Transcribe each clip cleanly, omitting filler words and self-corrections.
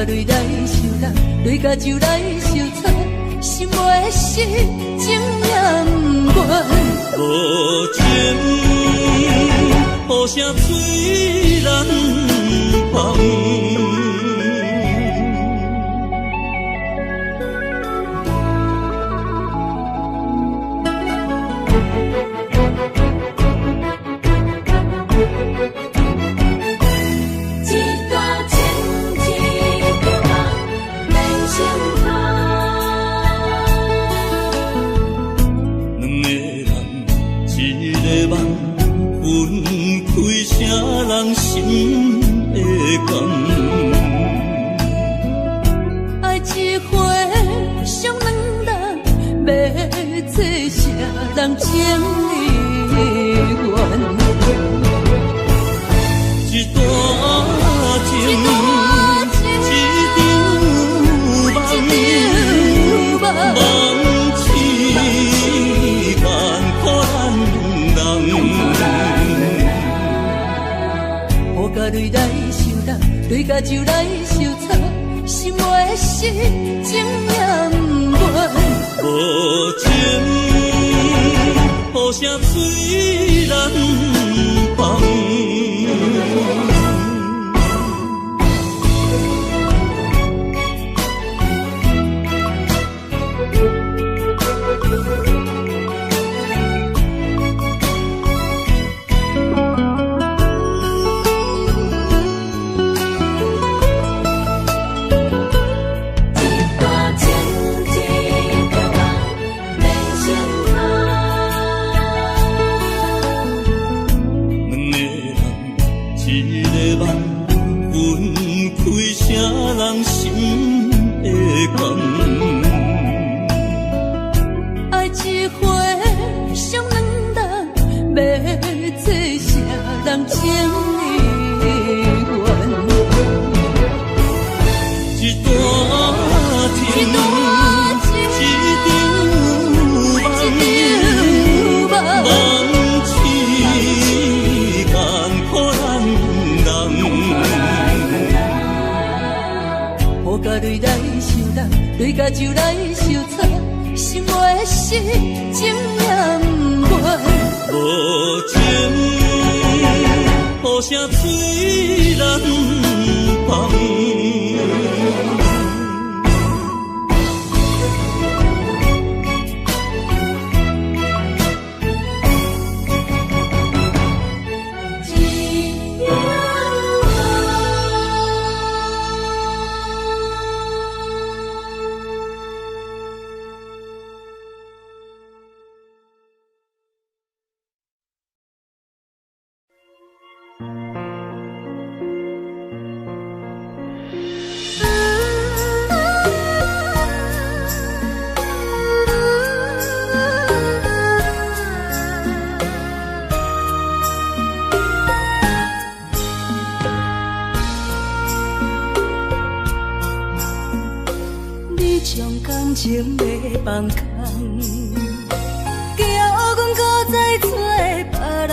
泪来受难，泪甲酒来受惨，心袂死，情也不愿。无情，雨声催人放。人心的感，爱一回伤两人，要做啥人情意愿？一段情，一场梦，梦痴万苦咱人。甲泪来受难，泪甲酒来受惨，心袂死，情也不愿。无情，雨声催人放。人心的感，爱一回伤两人，要做啥人情意愿？一段情，一场梦，梦痴万苦咱人。甲泪来受难，泪甲酒来受惨，心袂死，情也不愿。无情，雨声催人放。情要放空，叫阮搁再找别人，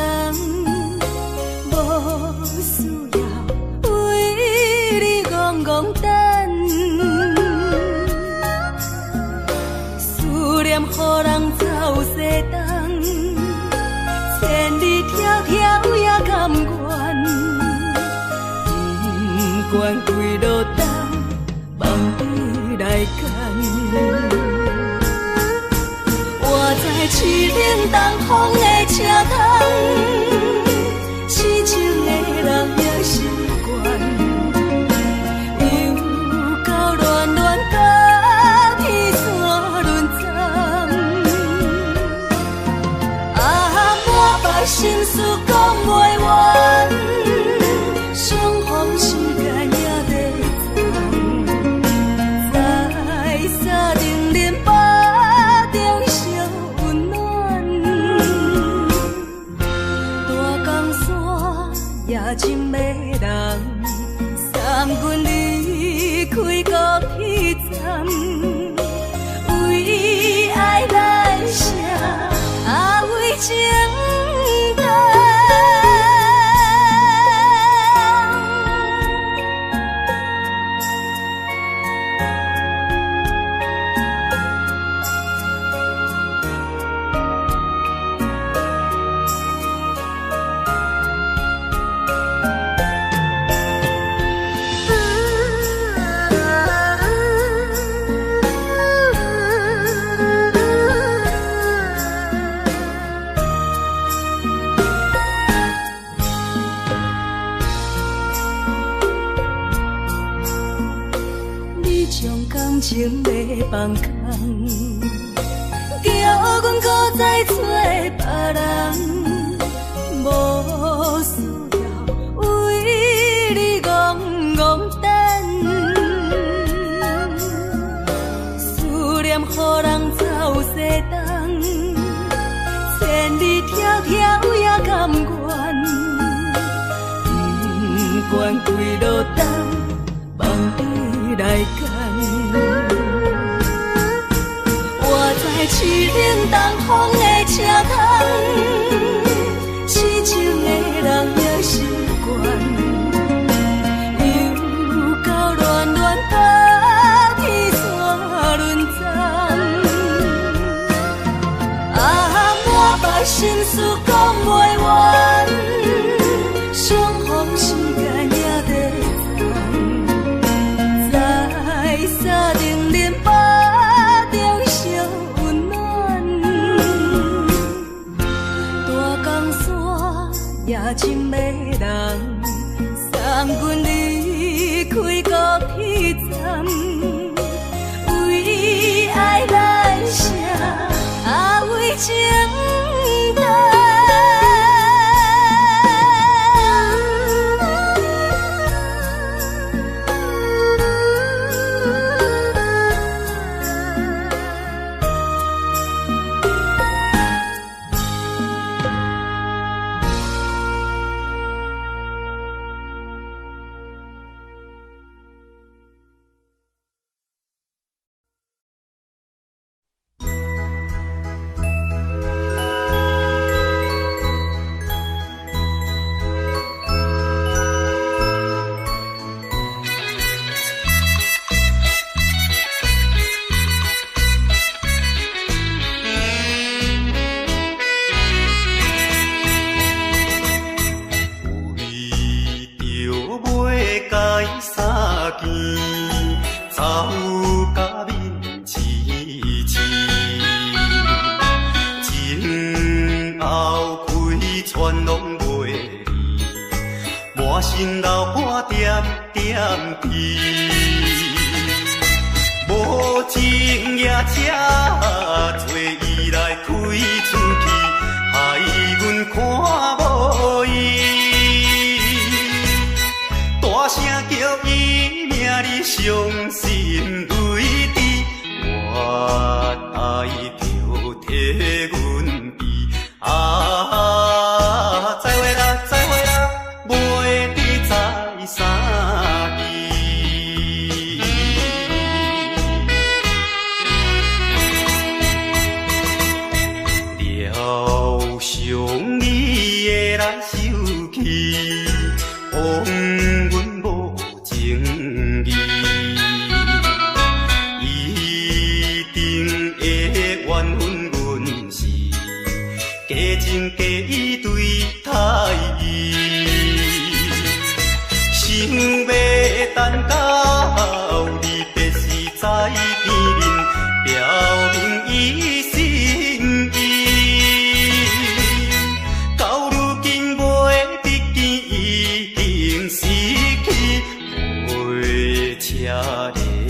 无需要为你戆戆等。思念予人走西东，千里迢迢也甘愿，不管归路东，望你来干。我在凄冷东风的车头，痴情的人也习惯，又到乱乱甲天山轮藏。啊，满腹心事讲袂完，相逢时间也在藏。在沙定林巴中烧温暖，大江山也真迷人，三军离开高铁站，为爱来写。情要放空，叫阮搁再找别人，无需要为你戆戆等，思念予人走西东，千里迢迢也甘愿，不管几路灯，梦里来干。我在痴冷东风的车窗，痴情的人也习惯，又到乱乱打天山轮转。啊，满腹心事讲袂完，相逢时间也在藏，在沙定林巴中相温暖。大江山也真迷人，送阮离开高铁站，为爱来写为情单。心流半点点滴，无情夜车找伊来开出去，害阮看无伊。大声叫伊名里伤心泪滴，我爱着替阮悲。再会啦，再会啦，袂知在啥期。疗伤你的来受气，枉阮无情义。一定会怨恨阮是假情假意对待伊。想要等到你别时在见面，表明伊心意。到如今袂得见，已经失去，袂车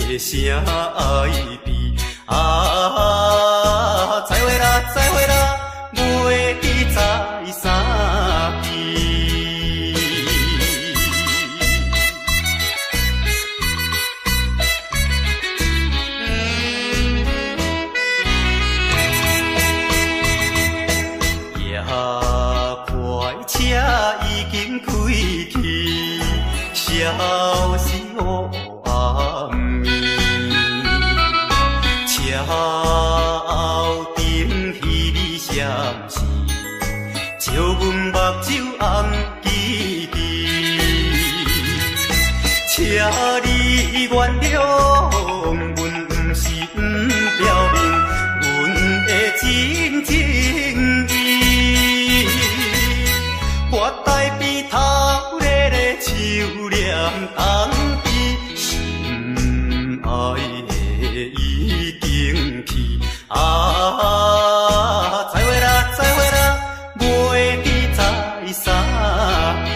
的声爱悲。再会啦，再会啦，袂知在啥期。车已经开去，消失黑暗面。车后顶彼你闪是，照阮目睭红记记。车你原谅阮，不是不表明阮的真情意。我台边头咧咧手念东边，心爱的已经去。再会啦，再会啦，袂知在啥期。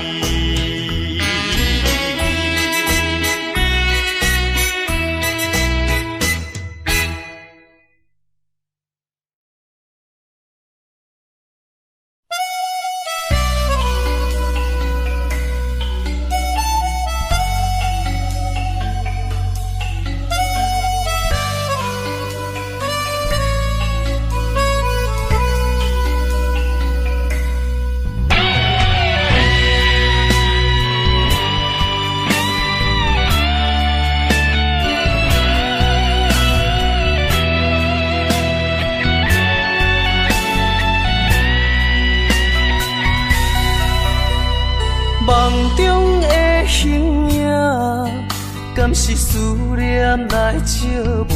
是思念来寂寞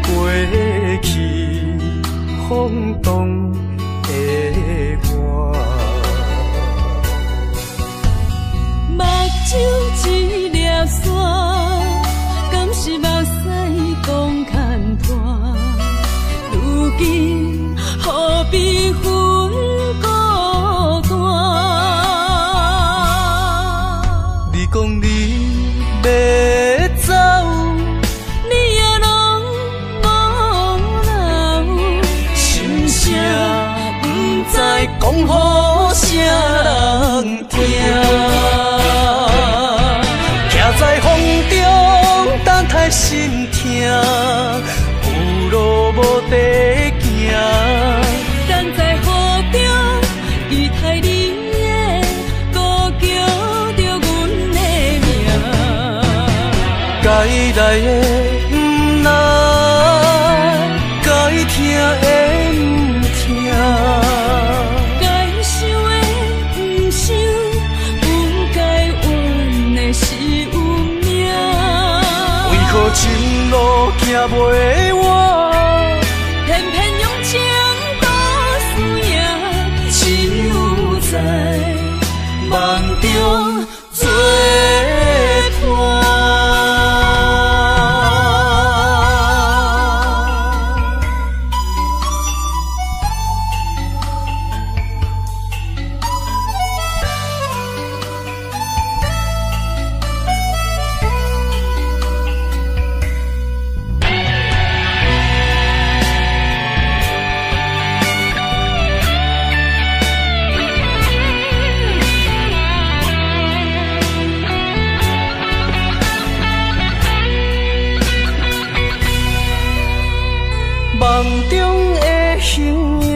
过去风动的我？目睭一粒沙，敢是目屎讲牵拖？如今何必分孤单？你讲你要走，你也拢无留，心声不知讲予啥人听。徛在风中等待心痛，有路无地行。等在雨中，伊待你的孤叫着阮的名。该来的不来，该听的不听。该想的不想，不该怨的是运命。为何前路行袂完？偏偏用情多输赢，只有在梦中作伴。梦中的形影，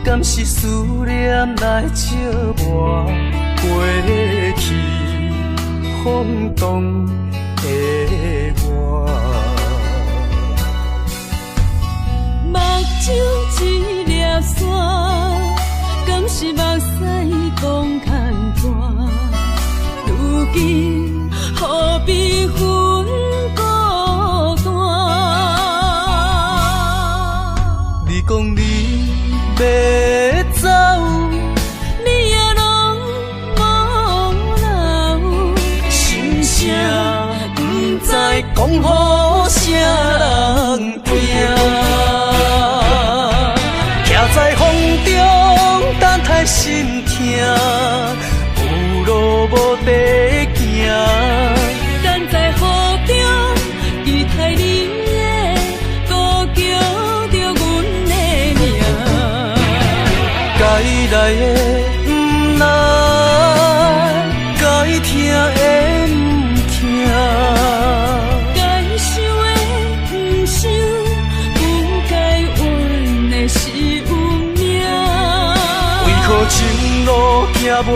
敢是思念来寂寞过去风动的我？目睭一粒沙，敢是目屎讲牵拖？如今何必分孤单？你讲你要走，你也拢无留，心声不知讲予啥人听。徛在风中等待心痛，有路无地行。等在雨中，伊待你的孤叫着阮的名。该来的不来，该听的不听。该想的不想，不该怨的是运命。为何前路行袂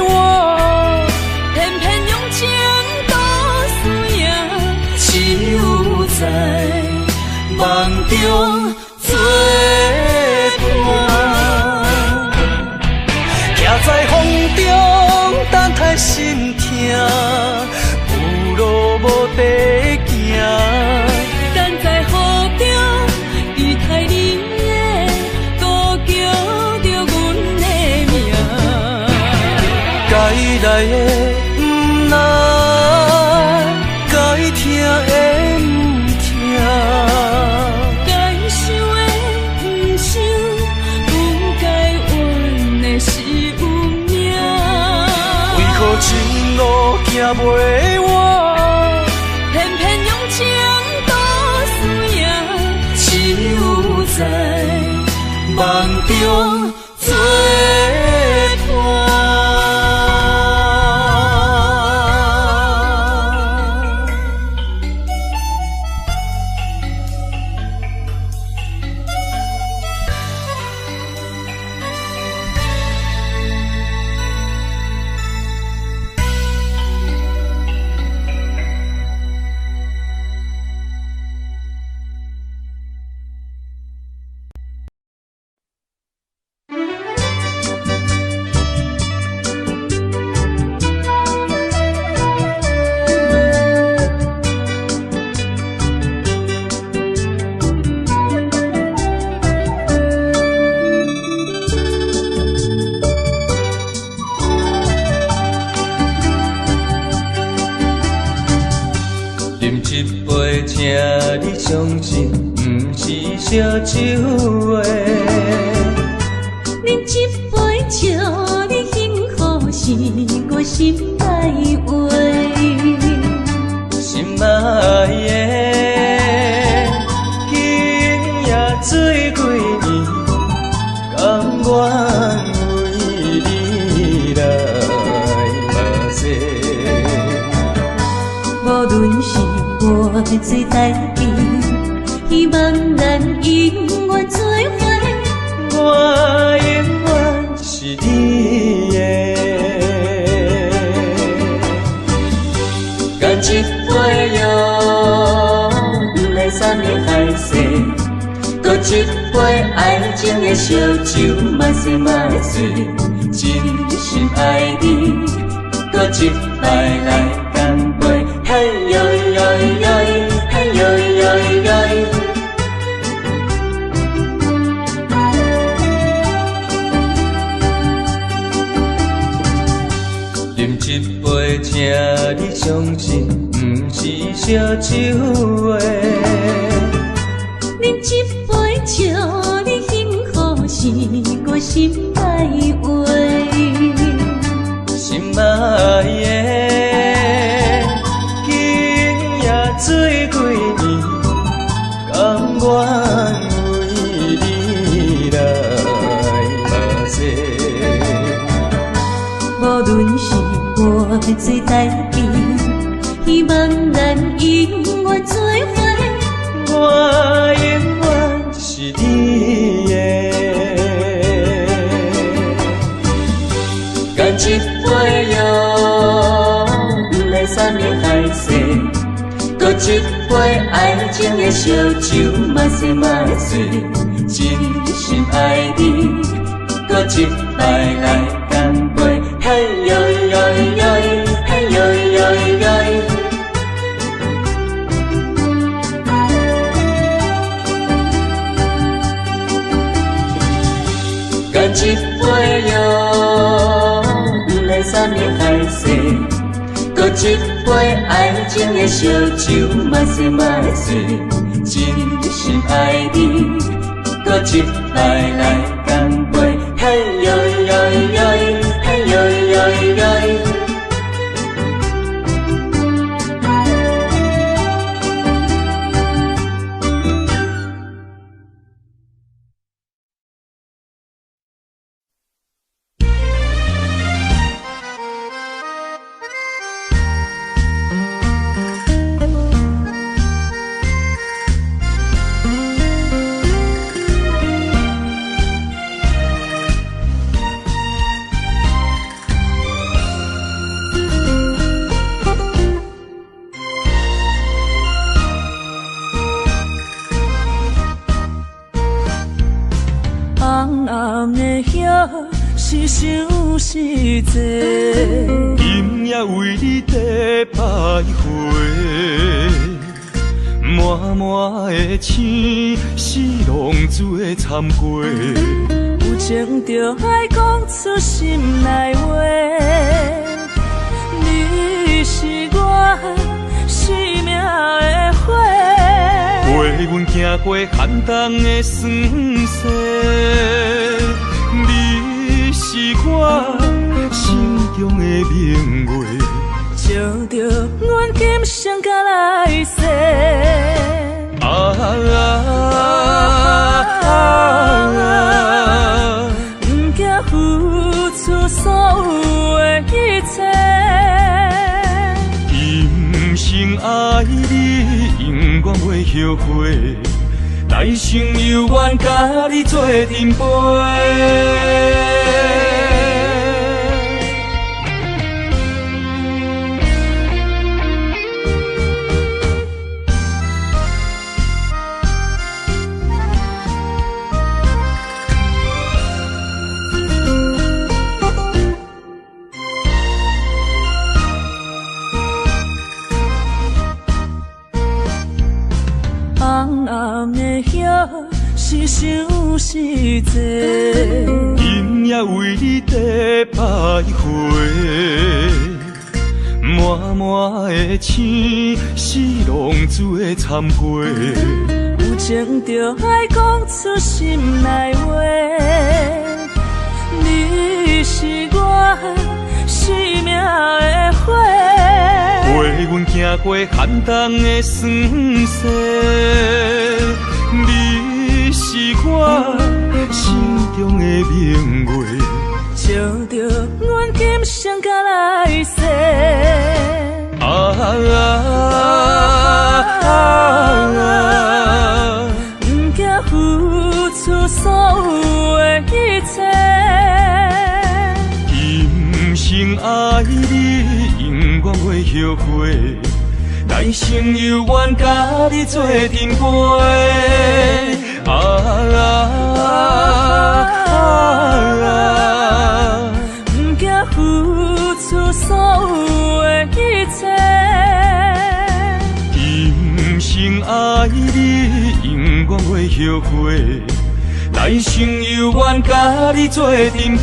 完？偏偏用情多输赢，只有在梦中作伴。徛在风中等待心痛，有路无地行。等在雨中，伊待你的孤叫着阮的名。该来的不来，该听的不听。该想的不想，不该怨的是运命。为何前路行袂完？偏偏用情多输赢，只有在梦中作伴。请你相信，不是烧酒话。饮一杯祝你幸福，是我心内话。心爱的，今夜醉几年，甘愿为你来目屎。无论是我最台边，希望咱永远做伙。我永远是你的。干一杯药，不来三年海誓，搁一杯爱情的烧酒，嘛是嘛是真心爱你，搁一摆来干杯，嘿呦呦呦，嘿呦呦呦。饮一杯，请你相信，不是烧酒话。饮一杯祝你幸福，是我心内话。心爱的，今夜醉几年，甘愿为你来目屎。无论是我最台边，希望咱永远做伙。我永远是你的。干一杯药，不来三年海誓，搁一杯爱情的烧酒，嘛是嘛是真心爱你，搁一摆来干杯，嘿呦呦呦，嘿呦呦呦。干一杯药，不来三年海誓，搁一杯爱情的烧酒，嘛是嘛是真心爱你，搁一摆来干杯，嘿呦呦呦，嘿呦呦呦。是想是多，今夜为你在徘徊，满满的青是浪做参过，有情就爱讲出心内话，你是我生命的花，陪阮行过寒冬的酸涩。你是我心中的明月，照着阮今生甲来世。不惊付出所有的一切，今生爱你，永远袂后悔。来生有缘，甲你做阵陪。是想是多，今夜为你在徘徊，满满满的星，是浪子的参陪。有情就爱讲出心内话，你是我生命的火，陪阮行过寒冬的酸涩，你是我心中的明月，照着阮今生甲来世。不惊付出所有的一切，今生爱你，永远袂后悔。来生有缘甲你做阵陪。不惊付出所有的一切，今生爱你，永远袂后悔。来生有缘甲你做阵陪。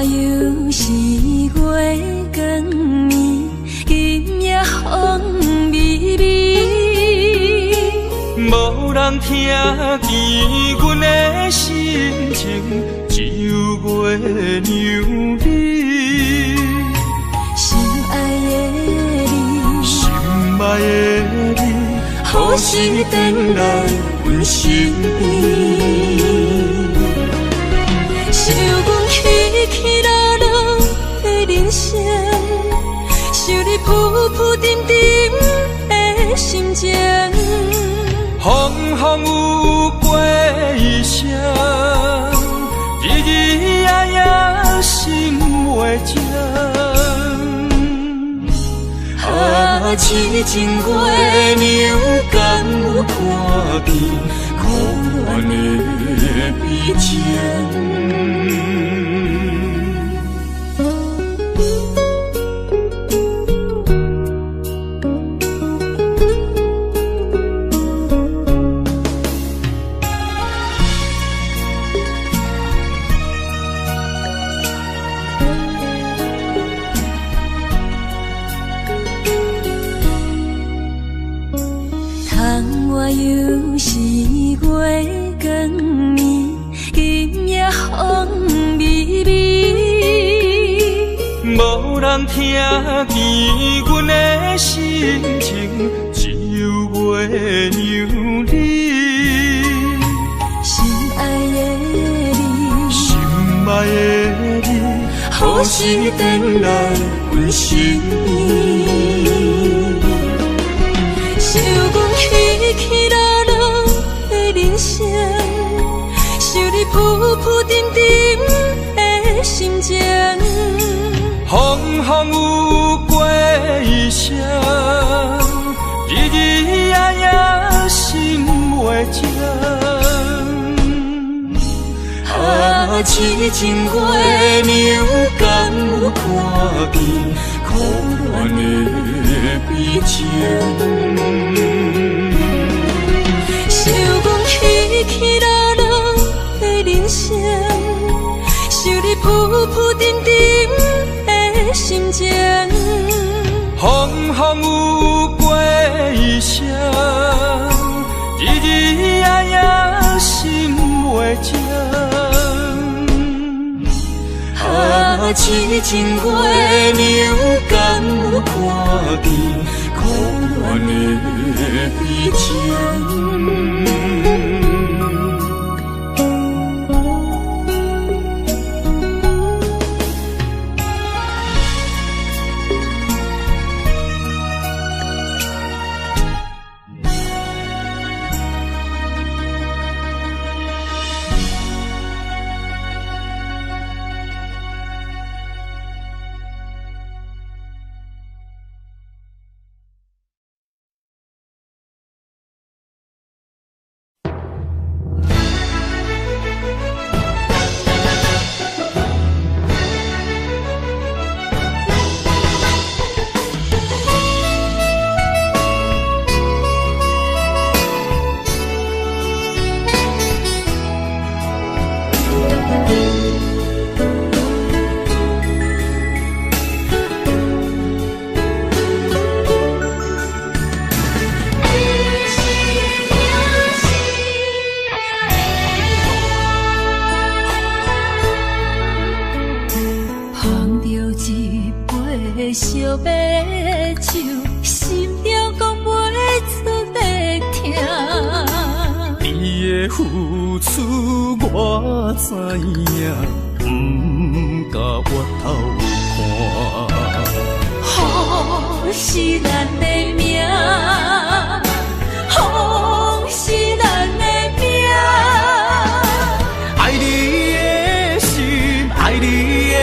我又是月光暝，今夜风微微，无人听见阮的心情，只有月娘你。心爱的你，心爱的你，何时回来阮身边？想阮起起落落的人生，想你浮浮沉沉的心情。风风有过一声，日日夜夜心袂静。啊，痴情月娘敢有看见可怜的悲情？我又是月光暝，今夜风微微，无人听见阮的心情，只有月娘你。心爱的你，心爱的你，何时回来阮身边？想阮起起落落的人生，想你浮浮沉沉的心情。风风有过一声，日日夜夜心袂静。啊，痴情月娘敢有看见可怜的悲情？想阮起起落落的人生，想你浮浮沉沉的心情。风风有过一声，日日夜夜心袂静。啊，痴情月娘敢有看见可怜的悲情？烧白酒，心中讲袂出的痛。你的付出我知影，不甲我头看。风是咱的命，风是咱的命。爱你的心，爱你的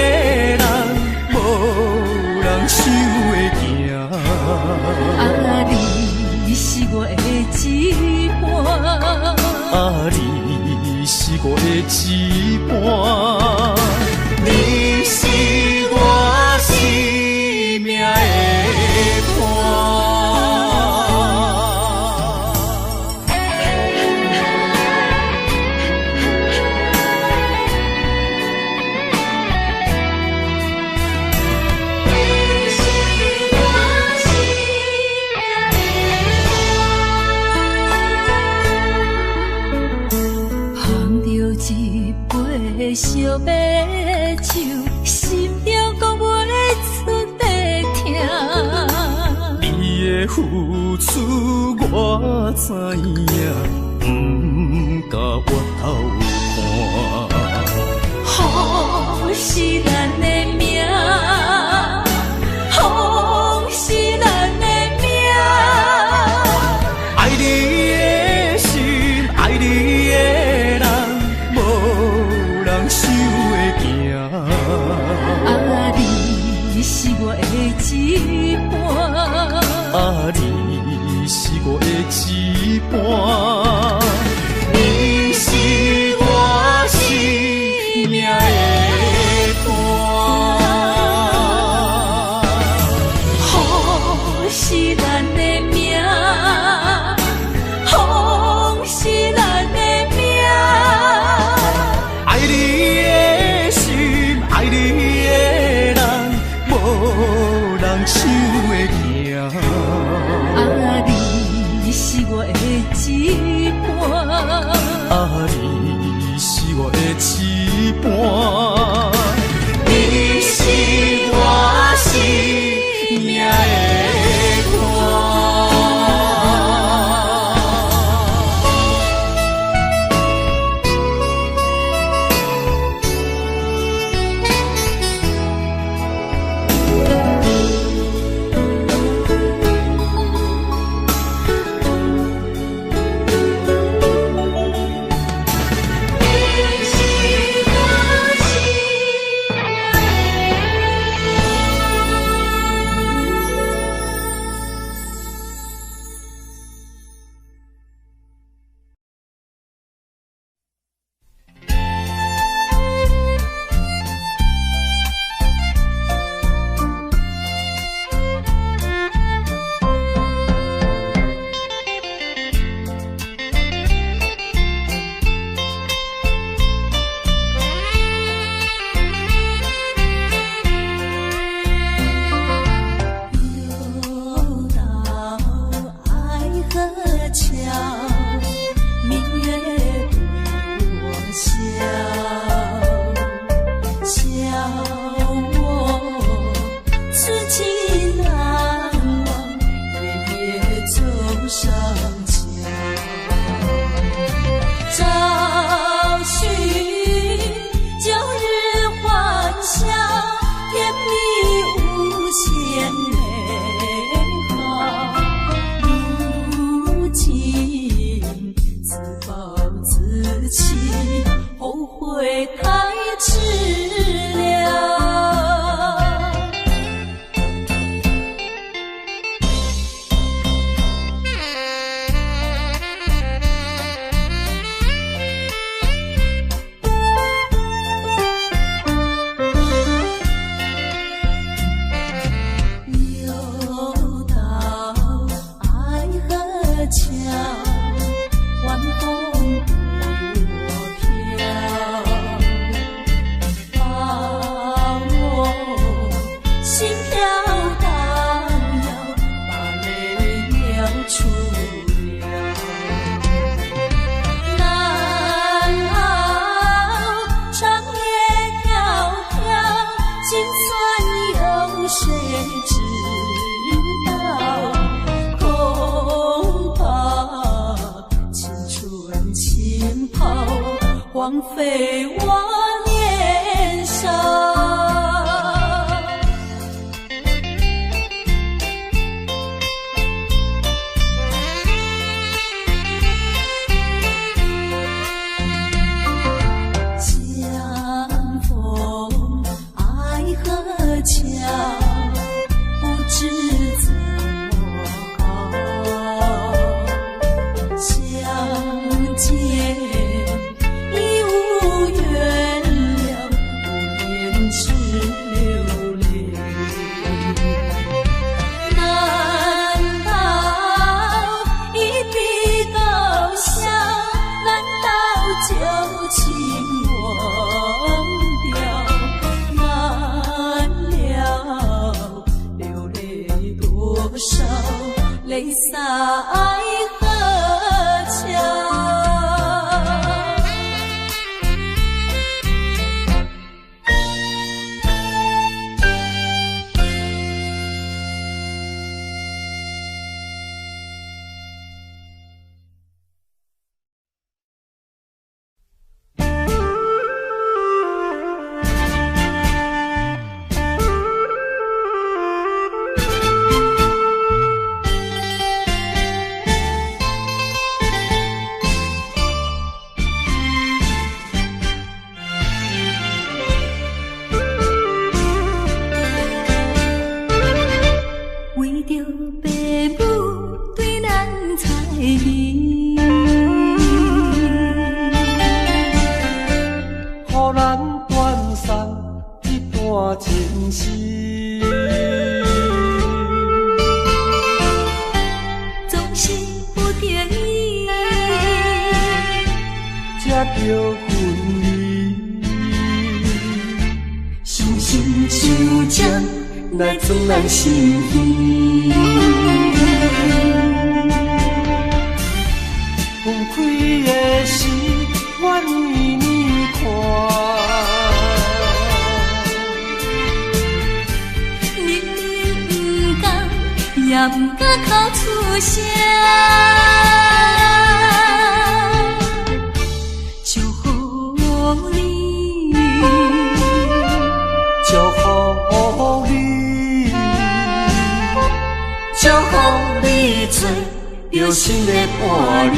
人，无人想会行。啊，你是我的一半，啊，你是我的一半，你是我生命的伴。烧要酒，心中讲袂出地痛。你的付出我知影，不甲我头看。好是咱的命，好是咱的命。爱你的心，爱你的人，无人收会行。啊，你是我的一半，啊，你是我的一半，你是我生命的伴。好是咱的命，好是咱的命。爱你的心，爱你的人，无人收会行。啊，你是我的一半，啊，你是我的一半，你是我生命的伴。荒废我年少。江风爱河桥，不知怎么好，相见已无缘了，无言只流泪。难道一笔勾销？难道旧情忘掉？难了流泪多少，泪洒爱河桥。着分离。伤心就将来装咱心耳。分开的时，我为你看。明明不甘，也不敢哭出声。祝福你，祝福你，祝福你做着心的伴侣。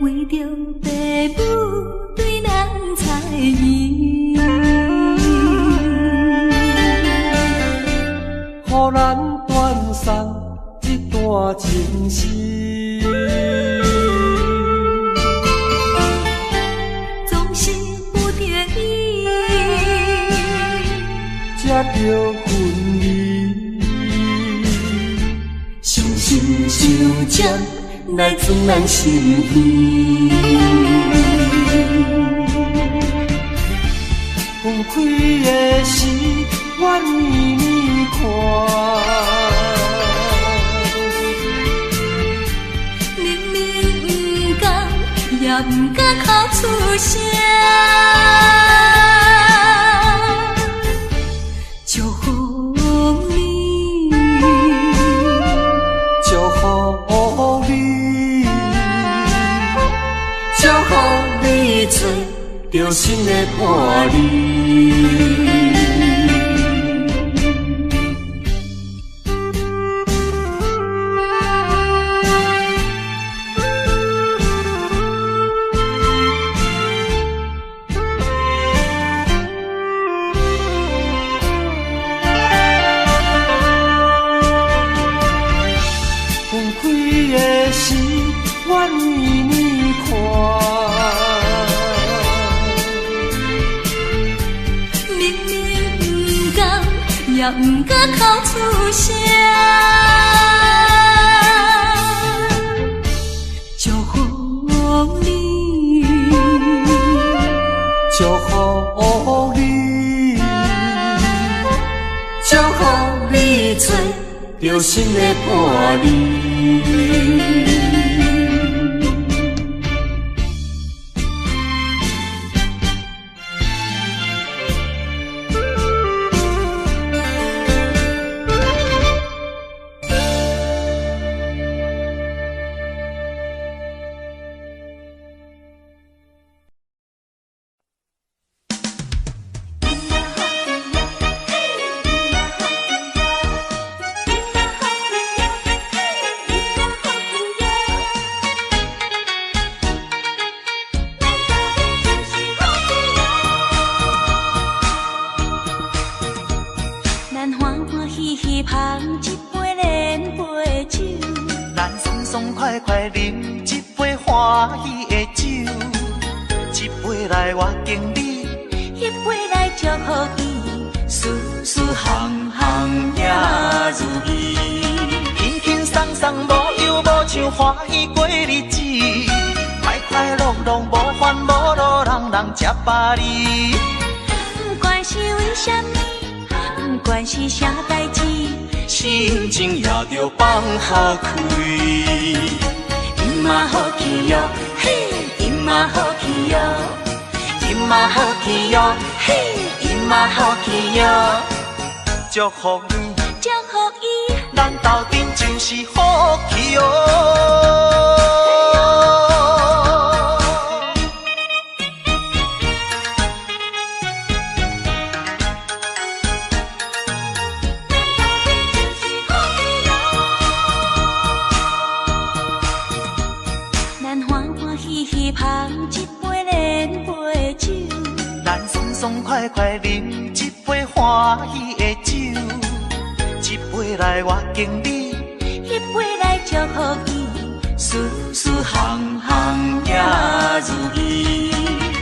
为着父母对咱猜疑，予咱断送一段情丝。总是不得已，才着分离。伤心就将来装咱心耳。分开的时，我为你看。明明不甘，也不敢哭出声。祝福你，祝福你，祝福你做着心的伴侣。分开的时，我为你看。明明不甘，也不敢哭出声。祝福你，祝福你，祝福你做着心的伴侣。咱欢欢喜喜捧一杯莲杯酒，咱爽爽快快饮一杯欢喜的酒，一杯来我敬你，一杯来祝福伊，事事行行也如意，轻轻松松无忧无愁欢喜过日子，快快乐乐无烦无恼，人人吃饱哩。不管是为什么，不管是啥代志，心情也着放好开。今嘛好气哟，嘿，今嘛好气哟，今嘛好气哟，嘿，今嘛好气哟。祝福你，祝福伊，咱斗阵就是好气哦。咱欢欢喜喜捧一杯莲杯酒，咱爽爽快快饮一杯欢喜的酒，一杯来我敬你，一杯来祝福伊，事事行行也如意。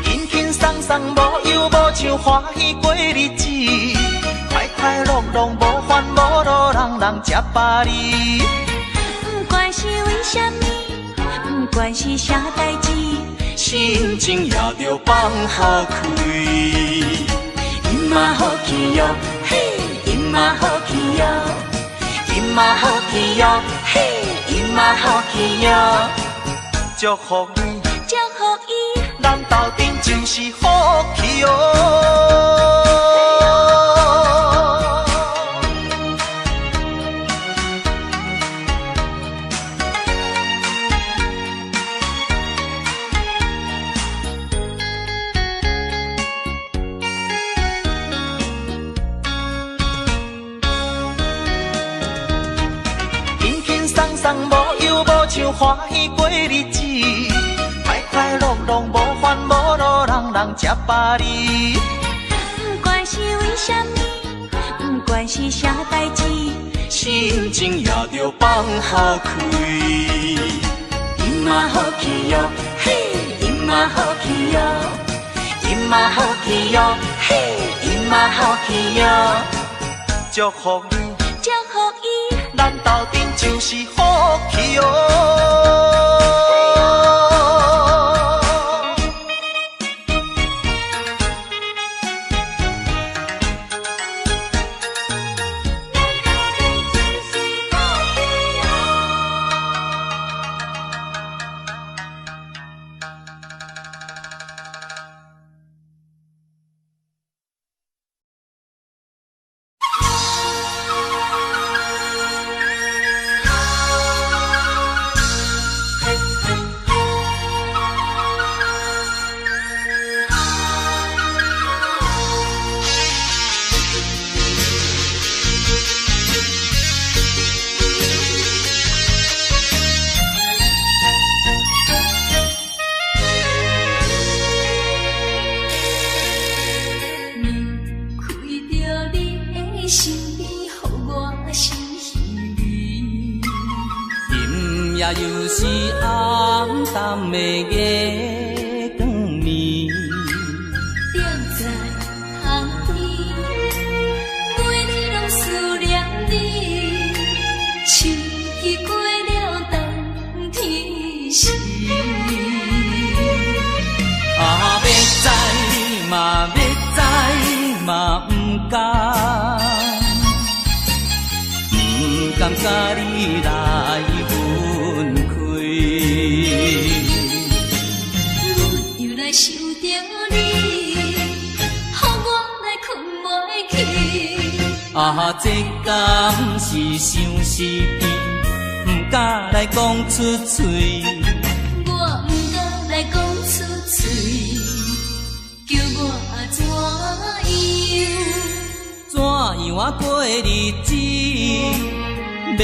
轻轻松松无忧无愁，欢喜过日子，快快乐乐无烦无恼，人人吃饱哩。不管是为什么，不管是啥代志，心情也着放好开。因嘛好气哟，嘿，因嘛好气哟，因嘛好气哟，嘿，因嘛好气哟，祝福你，祝福伊，咱斗阵就是福气哦。无忧无愁，欢喜过日子，快快乐乐无烦无恼，人人吃饱哩。不管是为什么，不管是啥代志，心情也着放好开。因嘛好气哟，嘿，因嘛好气哟，因嘛好气哟，嘿，因嘛好气哟，祝福你，祝福伊，咱斗阵就是福气哦。又是暗淡的月光暝，踮在巷边，每日拢思念你，秋去过了冬天时。啊，要知嘛要知嘛不敢，不甘甲你来分开。阮又来想着你，予我来困袂去。啊，这敢是相思甜，不敢来讲出嘴。我不敢来讲出嘴，叫我怎样啊过日子，要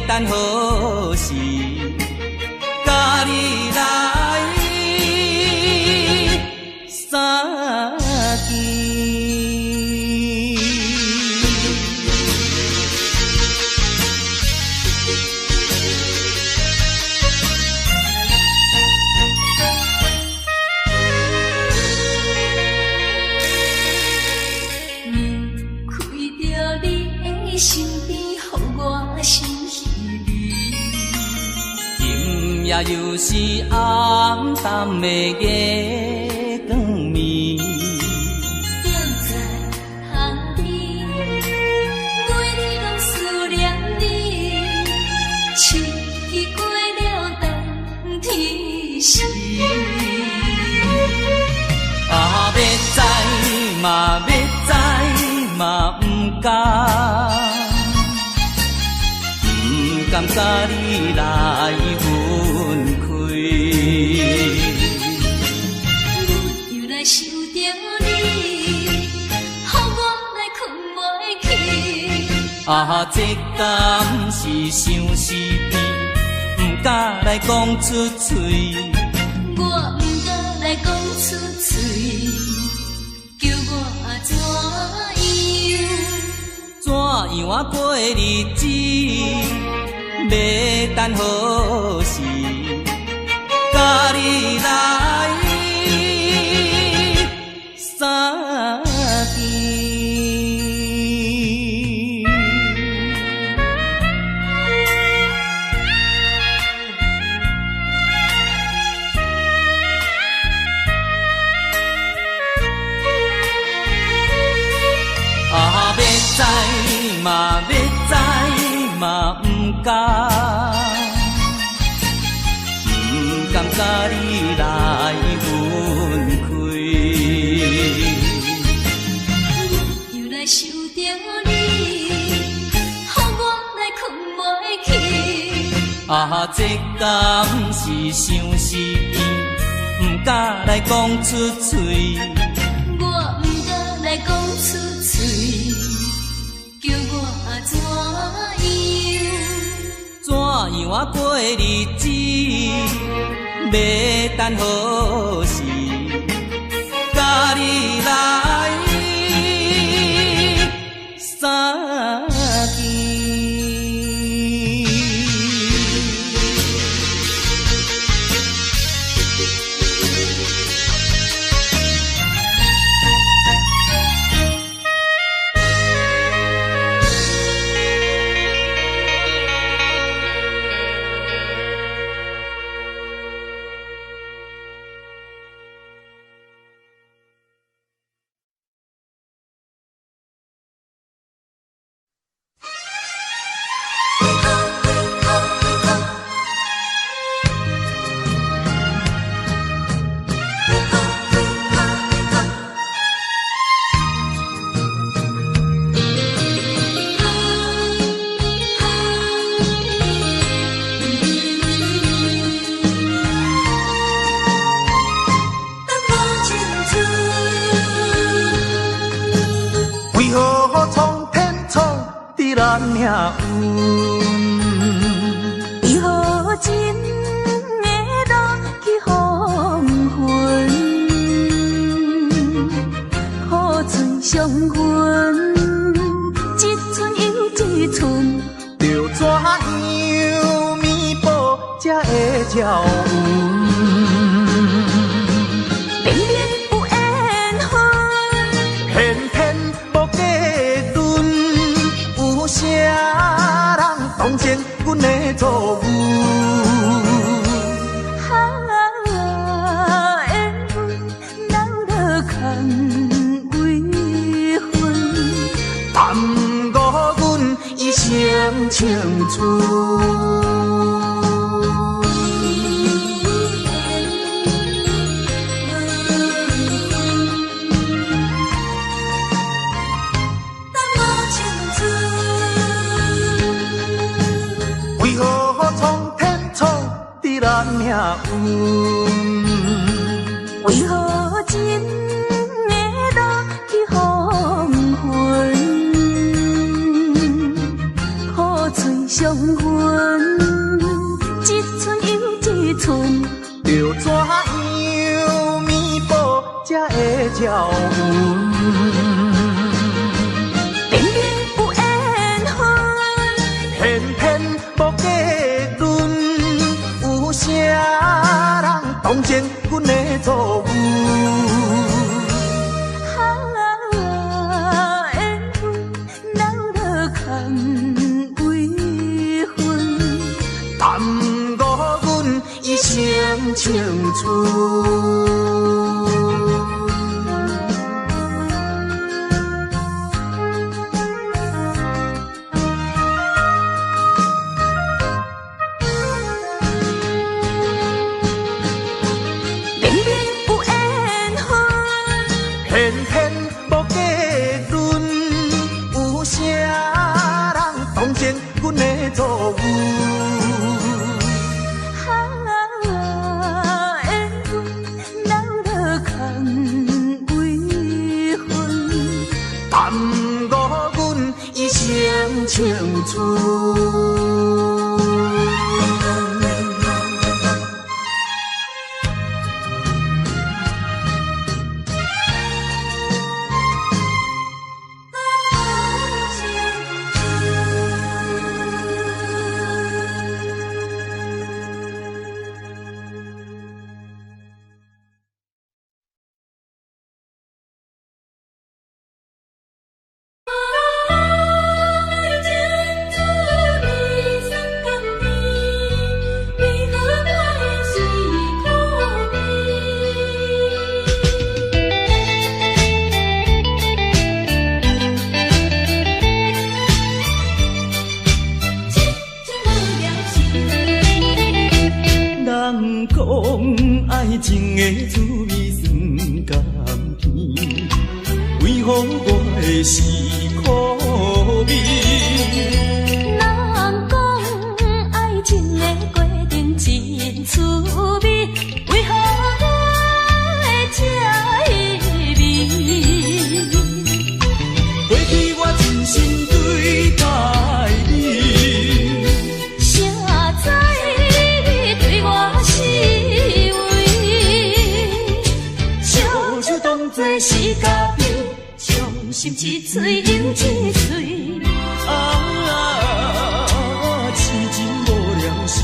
等何时？甲你来相见。身边，予我心稀微。今夜又是暗淡的月光暝，踮在巷边，每日拢思念你。秋去过了冬天时，啊，要知嘛要知嘛不敢。不甘甲你来分开，阮又来想着你，予我来困袂去。啊，这敢是相思甜，不敢来讲出嘴。我不敢来讲出嘴，叫我怎样啊过日子？要等何时？知嘛要知嘛不敢，不敢甲你来分开。又来想着你，予我来困袂去。啊，这敢是伤死伊，不敢来讲出嘴。我不敢来讲出嘴，叫我怎样？怎样啊过日子？要等何时？甲你来相见。咱命运，为何真会落去黄昏？好船相分，一寸又一寸，着怎样弥补才会照运？明明有缘分，偏偏无计阵，有啥人当前阮的错误？缘分闹落空为分，耽误阮一生青春。为何苍天创伫咱命运？为何真会落去黄昏？好嘴相分，一寸又一寸，着怎样弥补才会照运？明明有缘分，偏偏无计阵，有啥人当前阮的错误？缘分闹落空为分，耽误阮一生青春。明明有缘分，偏偏无计阵，有啥人当前阮的错误？缘分闹落空为分，耽误阮一生青春。爱情之谜。滋味酸甘甜，为何我的是苦味？人讲爱情的过程真滋味，为何我会这意味？过去我真心对待你，谁知你对我是为，笑笑当作是假皮，伤心一嘴又一嘴。痴情无了时，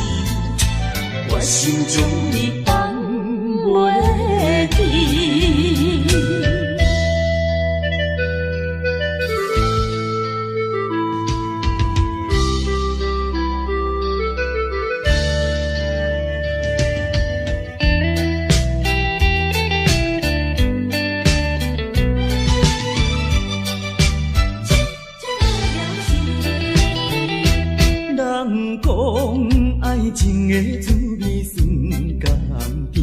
我心中你放袂记。人讲爱情的滋味酸甘甜，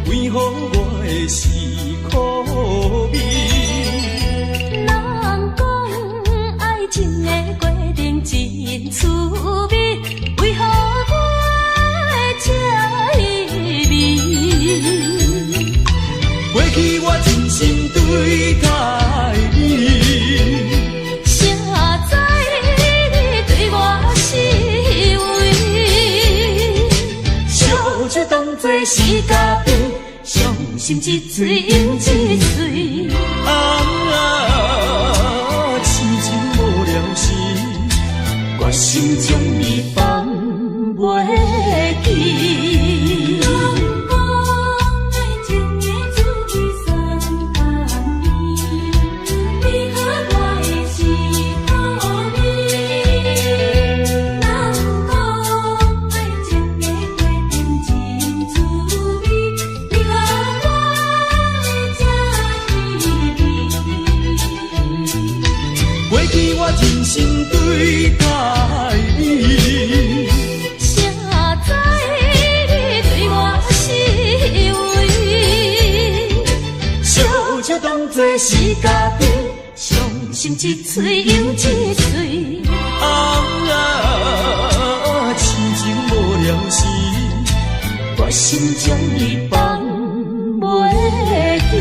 为何我的是苦味？人讲爱情的过程真滋味，为何我会这意味？过去我真心对待你，谁知你对我是为，笑笑当作是假皮，伤心一嘴又一嘴。痴情无了时，我心中你放袂记。过去我真心对待你，谁知你对我是为，笑笑当作是假皮，伤心一嘴又一嘴。痴情无了时，我心中你放袂记。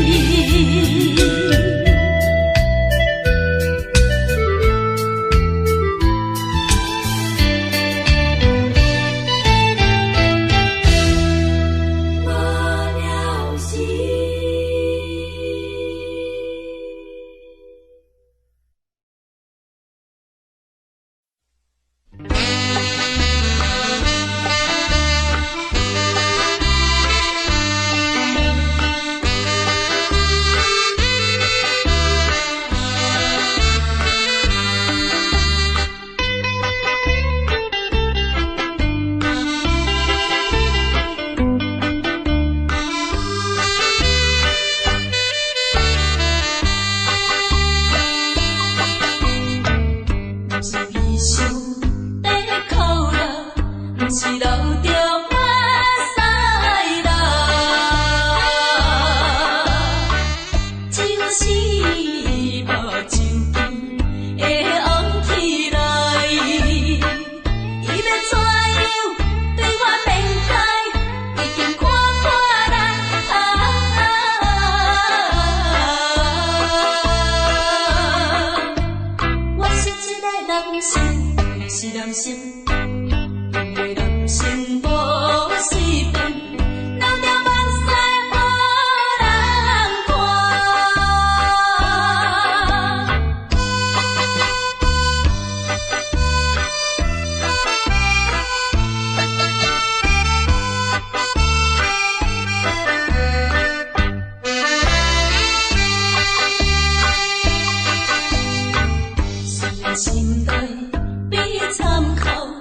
是人生，对人生无四分，留着目屎予人看。是人心内比参考。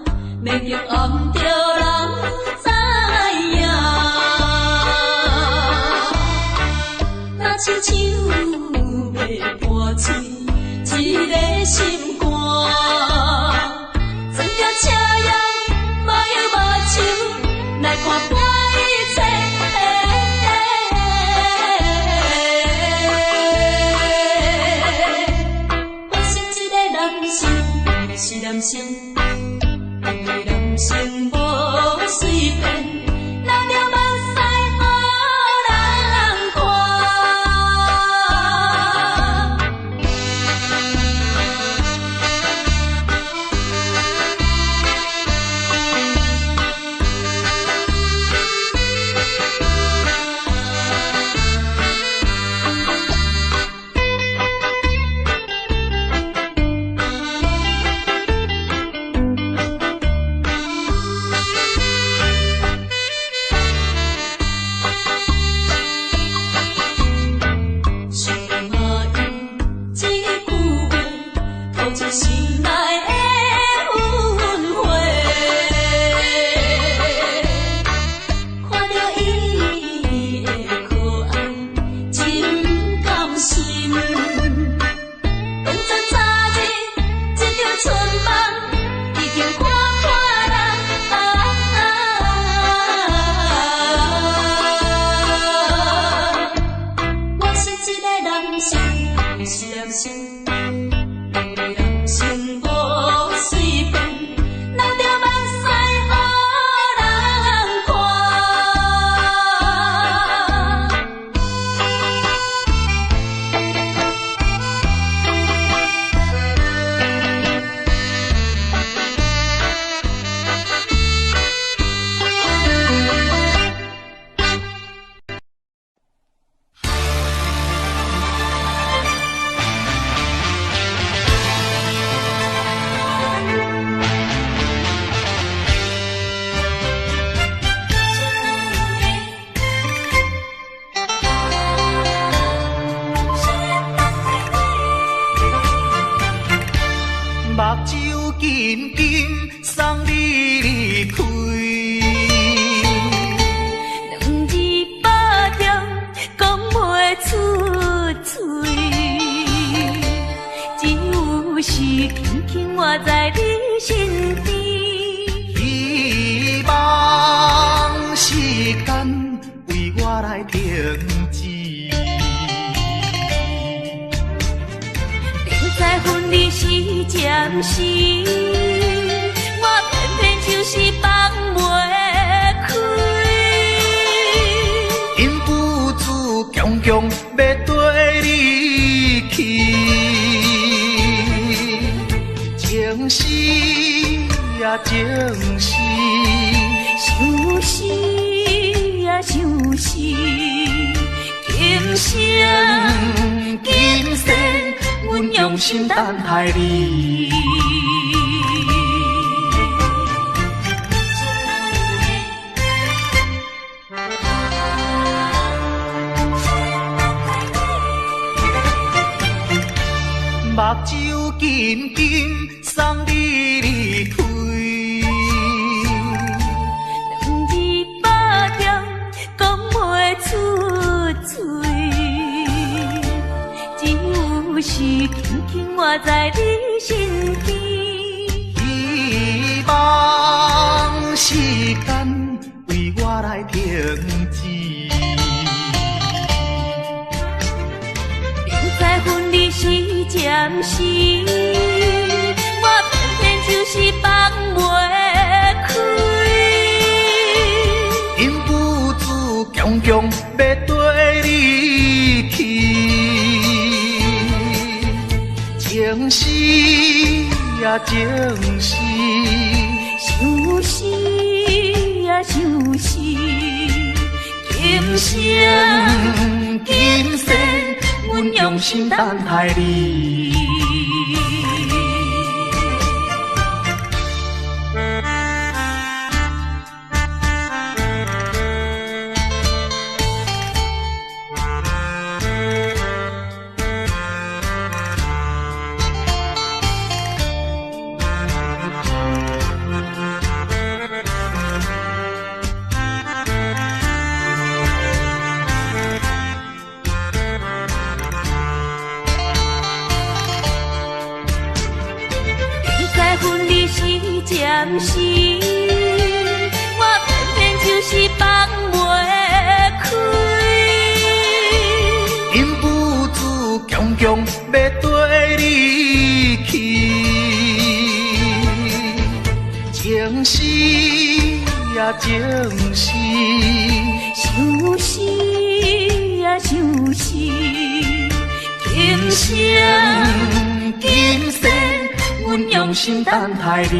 来停止。明知分离是暂时，我偏偏就是放袂开。因父子强强要跟你去，情是啊情是，想死啊想死，今生今世，阮用心等待你。目睭紧紧送你离开，两字百点讲袂出嘴，只有是轻轻活在你身边。希望时间为我来停止。在分离是暂时，我偏偏就是放袂开。因父子强强要跟你去，情是啊情是，想死啊想死，今生今世，阮用心等待你。暂时，我偏偏就是放袂开。因父子强强要跟你去，情是啊情是，想死啊想死，今生今世，阮用心等待你。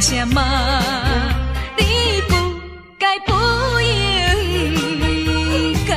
声骂，你不该不应该。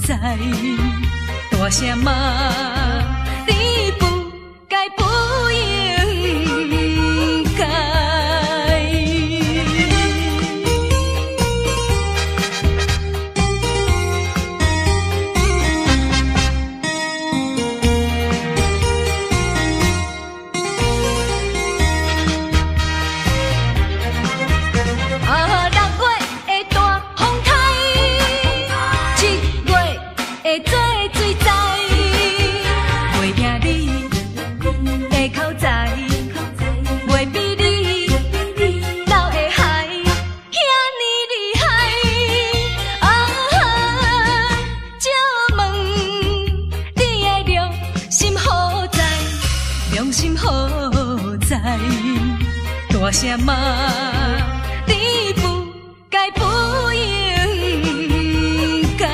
知，大声骂你不该不应该。大声骂你不该不应该。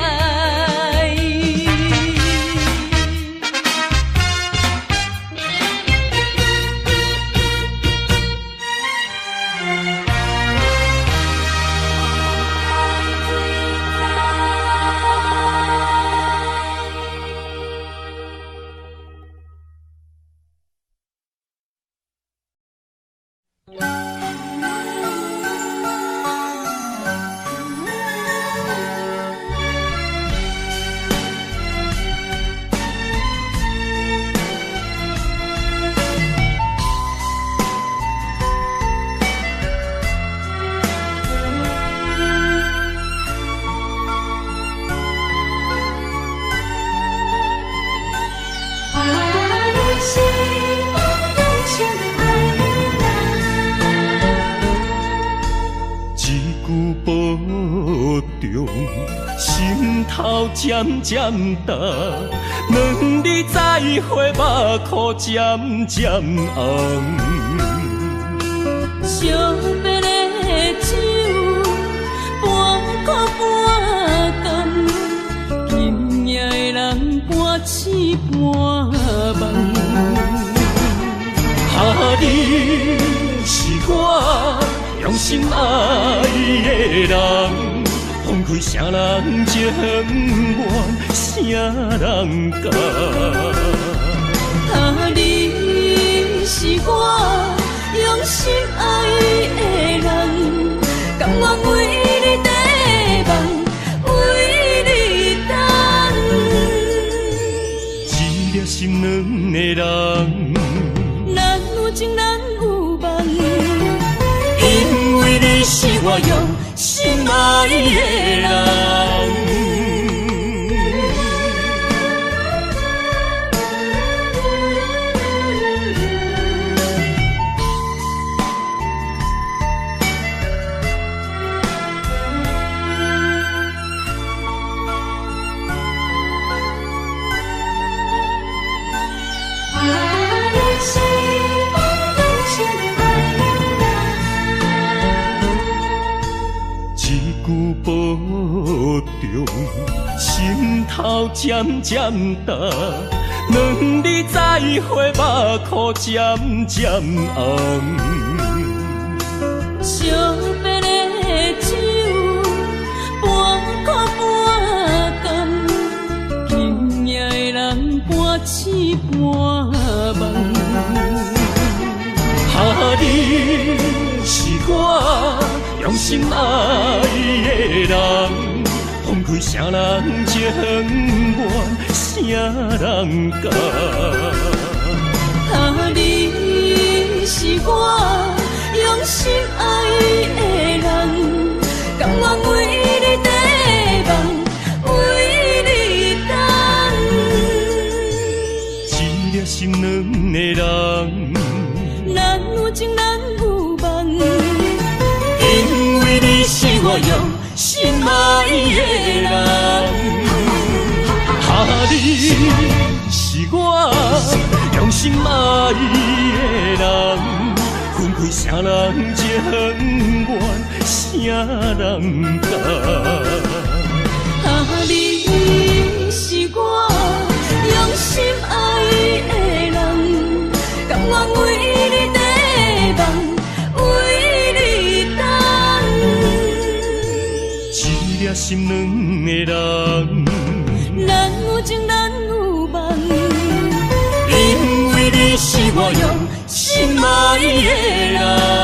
心头渐渐重，两日再会，目眶渐渐红。惜别的酒，半苦半甘，今夜的人半醒半梦。你是我用心爱的人。放开啥人情愿，啥人甘？你是我用心爱的人，甘愿为你地梦，为你等。一粒心两个人，咱有情咱有梦，因为你是我用心爱的人。保重，心头渐渐重，两日再会，目眶渐渐红。惜别的酒，半苦半甘，今夜的人半醒半梦。你是我用心爱的人，放开啥人情愿，啥人甘？你是我用心爱的人，甘愿为你地梦，为你等。一粒心两个人，咱有情咱有梦。因为你是我用心爱的人，你是我用心爱的人，分开啥人情愿，啥人甘？你是我用心爱的人，甘愿为你地梦，为你等。一粒心两个人，情咱有梦。因为你是我用心爱的人。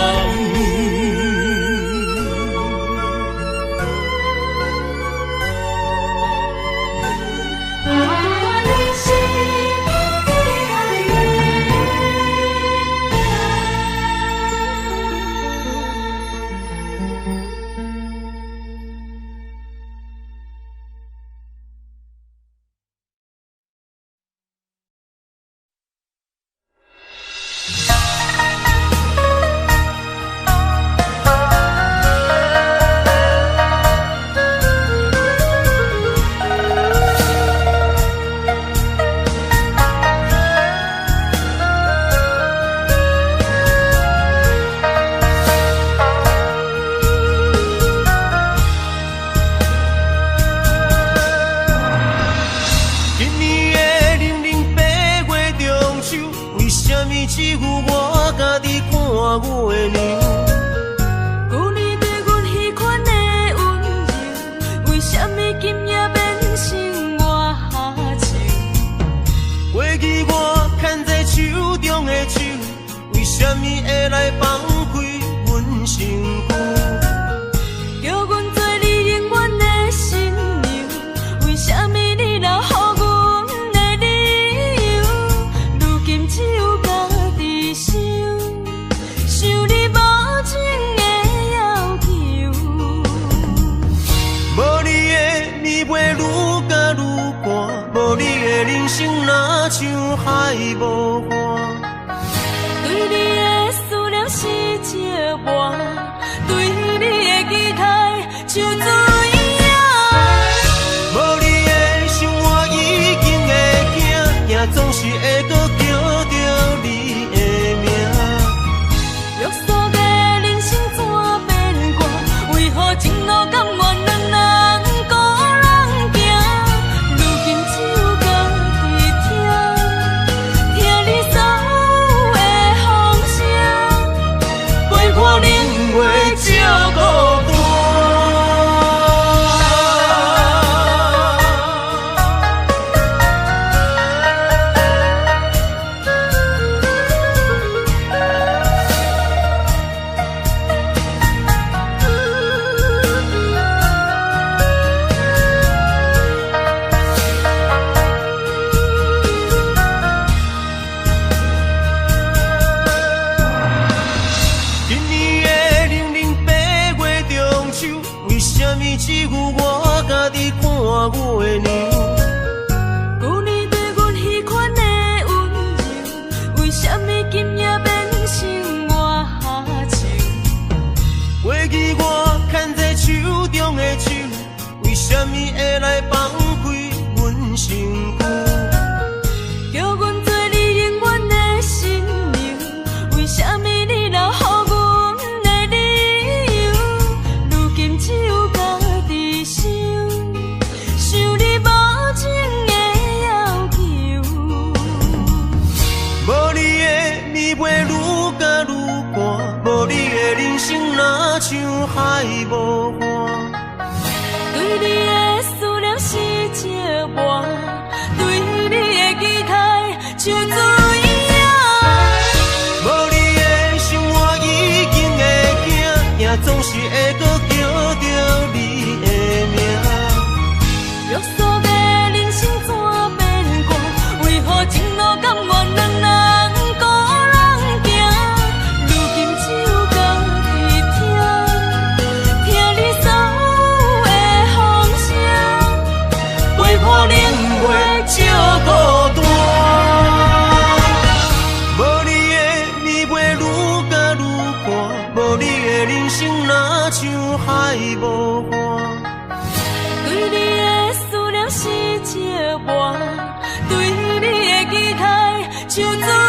对你的期待，像